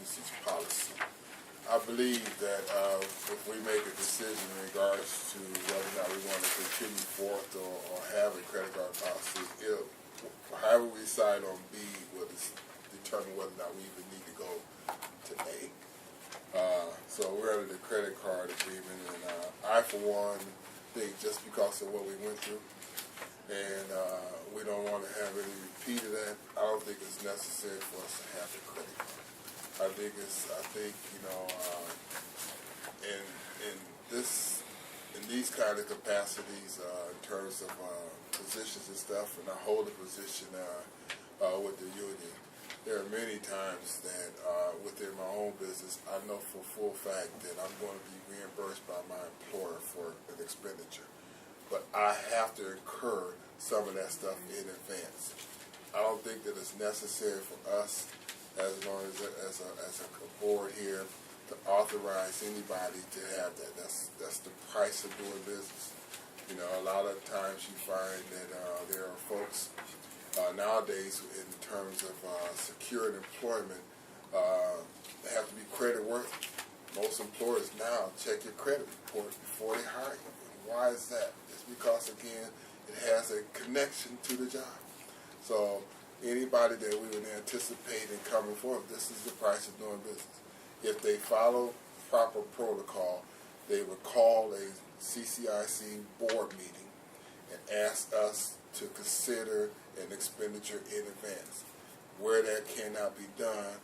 usage policy. I believe that if we make a decision in regards to whether or not we want to continue forth or have a credit card policy, however we decide on B will determine whether or not we even need to go to A. So we're under the credit card agreement, and I, for one, think just because of what we went through, and we don't want to have any repeat of that, I don't think it's necessary for us to have the credit card. I think in these kind of capacities, in terms of positions and stuff, and I hold a position with the union. There are many times that within my own business, I know for full fact that I'm going to be reimbursed by my employer for an expenditure, but I have to incur some of that stuff in advance. I don't think that it's necessary for us, as long as a board here, to authorize anybody to have that. That's the price of doing business. You know, a lot of times you find that there are folks nowadays, in terms of securing employment, they have to be credit worthy. Most employers now check your credit report before they hire you. And why is that? It's because, again, it has a connection to the job. So anybody that we would anticipate in coming forward, this is the price of doing business. If they follow proper protocol, they would call a CCIC board meeting and ask us to consider an expenditure in advance. Where that cannot be done,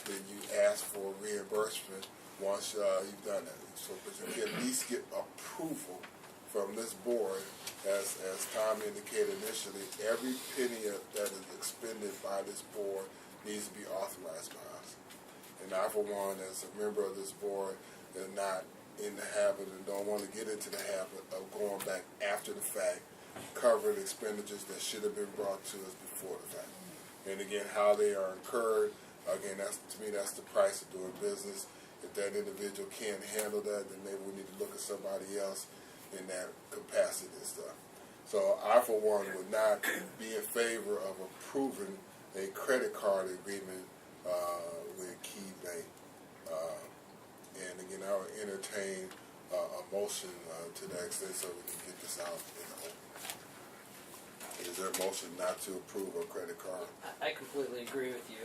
then you ask for reimbursement once you've done that. So but you can at least get approval from this board. As Tom indicated initially, every penny that is expended by this board needs to be authorized by us. And I, for one, as a member of this board, am not in the habit and don't want to get into the habit of going back after the fact, covering expenditures that should have been brought to us before the fact. And again, how they are incurred, again, to me, that's the price of doing business. If that individual can't handle that, then maybe we need to look at somebody else in that capacity and stuff. So I, for one, would not be in favor of approving a credit card agreement with Key Bank. And again, I would entertain a motion to that extent so we can get this out in the open. Is there a motion not to approve a credit card? I completely agree with you.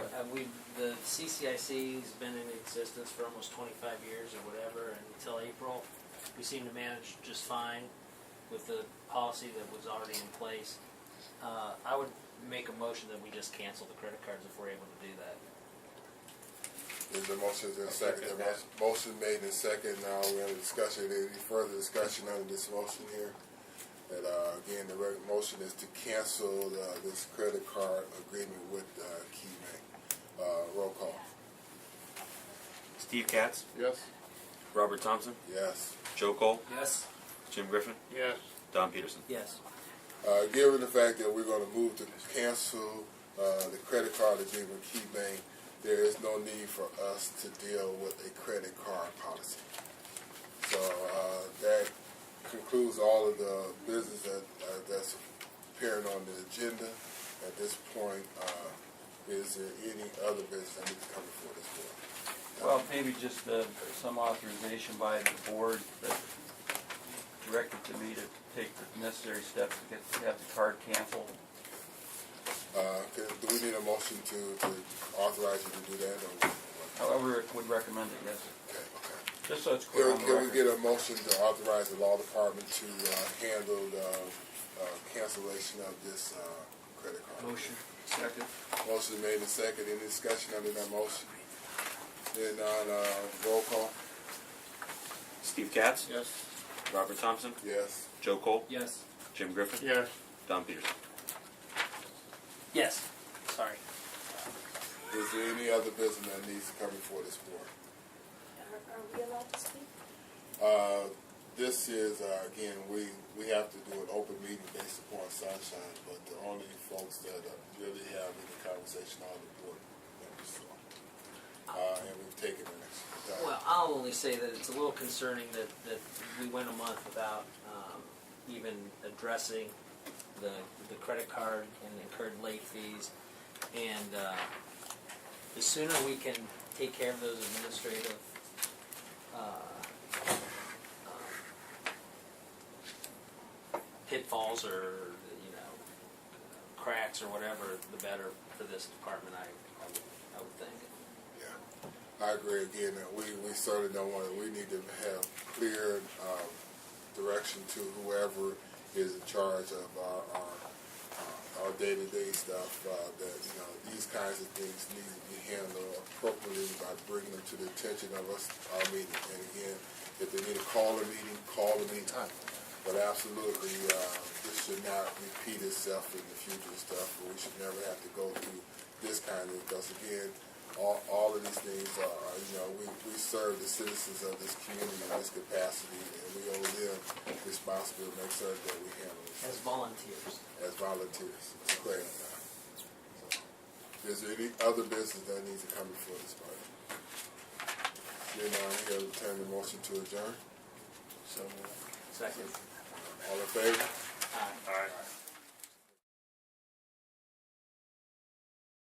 The CCIC has been in existence for almost 25 years or whatever, and until April, we seem to manage just fine with the policy that was already in place. I would make a motion that we just cancel the credit cards if we're able to do that. Is there a motion? Is there a second? Motion made and second. Now we have a discussion. Any further discussion on this motion here? That again, the motion is to cancel this credit card agreement with Key Bank. Roll call. Steve Katz? Yes. Robert Thompson? Yes. Joe Cole? Yes. Jim Griffin? Yes. Don Peterson? Yes. Given the fact that we're going to move to cancel the credit card agreement with Key Bank, there is no need for us to deal with a credit card policy. So that concludes all of the business that's appearing on the agenda. At this point, is there any other business that needs to come before this board? Well, maybe just some authorization by the board that directed to me to take the necessary steps to have the card canceled. Do we need a motion to authorize you to do that? Or However, would recommend it, yes. Okay. Just so it's clear on the Can we record. get a motion to authorize the law department to handle the cancellation of this credit card? Motion. Second. Motion made and second. Any discussion under that motion? Then on roll call? Steve Katz? Yes. Robert Thompson? Yes. Joe Cole? Yes. Jim Griffin? Yes. Don Peterson? Yes. Sorry. Is there any other business that needs to come before this board? Are we allowed to speak? This is, again, we have to do an open meeting based upon sunshine, but the only folks that really have any conversation are the board members. So, and we've taken an extra time. Well, I'll only say that it's a little concerning that we went a month without even addressing the credit card and incurred late fees. And the sooner we can take care of those administrative pitfalls or cracks or whatever, the better for this department. I would think. Yeah, I agree. Again, we certainly don't want to. We need to have clear direction to whoever is in charge of our day-to-day stuff. That these kinds of things need to be handled appropriately by bringing them to the attention of us, our meeting. And again, if they need to call a meeting, call a meeting. But absolutely, this should not repeat itself in the future stuff. We should never have to go through this kind of, because again, all of these things are, we serve the citizens of this community in this capacity, and we owe them responsibility to make certain that we handle this. As volunteers. As volunteers. That's great. So, is there any other business that needs to come before this body? Seeing none, here, turn the motion to adjourn. So. Second. All in favor?